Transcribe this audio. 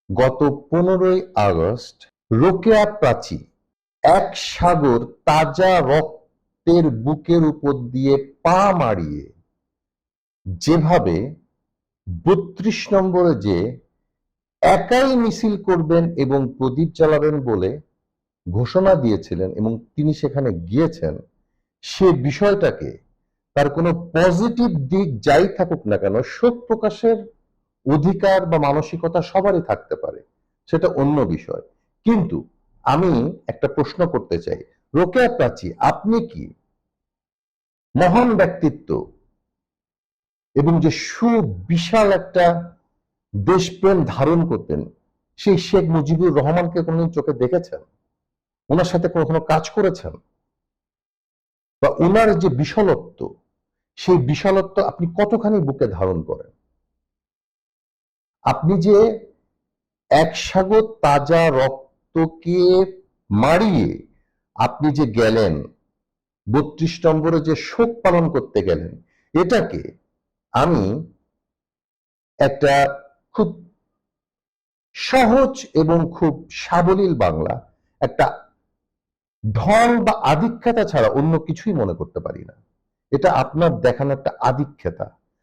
গত 15ই আগস্ট রোকেয়া প্রাচী এক সাগর তাজা রক্তের বুকের উপর দিয়ে পা মারিয়ে যেভাবে 32 নম্বরে যে একাই মিছিল করবেন এবং প্রদীপ জ্বালাবেন বলে ঘোষণা দিয়েছিলেন এবং তিনি সেখানে গিয়েছেন, সে বিষয়টাকে তার কোনো পজিটিভ দিক যাই থাকুক না কেন, শোক প্রকাশের অধিকার বা মানসিকতা সবারই থাকতে পারে, সেটা অন্য বিষয়। কিন্তু আমি একটা প্রশ্ন করতে চাই, রোকেয়া প্রাচী, আপনি কি মহান ব্যক্তিত্ব এবং যে সুবিশাল একটা দেশপ্রেম ধারণ করতেন সেই শেখ মুজিবুর রহমানকে কোনদিন চোখে দেখেছেন? ওনার সাথে কখনো কাজ করেছেন? বা ওনার যে বিশালত্ব, সেই বিশালত্ব আপনি কতখানি বুকে ধারণ করেন? আপনি যে এক সাগর তাজা রক্তকে মারিয়ে আপনি যে গেলেন, 32 নম্বরে যে শোক পালন করতে গেলেন, এটাকে আমি একটা খুব সহজ এবং খুব সাবলীল বাংলা, একটা ঢং বা আধিক্যতা ছাড়া অন্য কিছুই মনে করতে পারি না। এটা আপনার দেখানো একটা আধিক্যতা।